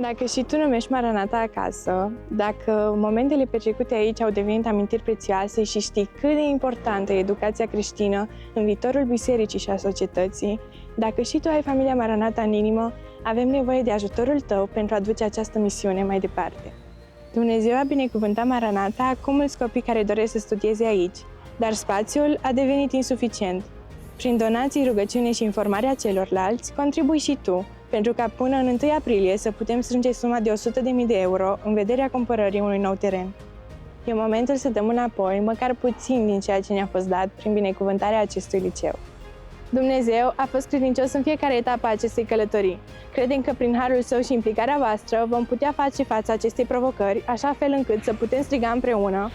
Dacă și tu numești Maranata acasă, dacă momentele petrecute aici au devenit amintiri prețioase și știi cât de importantă e educația creștină în viitorul bisericii și a societății, dacă și tu ai familia Maranata în inimă, avem nevoie de ajutorul tău pentru a duce această misiune mai departe. Dumnezeu a binecuvântat Maranata cu mulți copii care doresc să studieze aici, dar spațiul a devenit insuficient. Prin donații, rugăciune și informarea celorlalți, contribui și tu, pentru ca până în 1 aprilie să putem strânge suma de 100.000 de euro în vederea cumpărării unui nou teren. E momentul să dăm înapoi măcar puțin din ceea ce ne-a fost dat prin binecuvântarea acestui liceu. Dumnezeu a fost credincios în fiecare etapă a acestei călătorii. Credem că prin harul său și implicarea voastră vom putea face față acestei provocări, așa fel încât să putem striga împreună: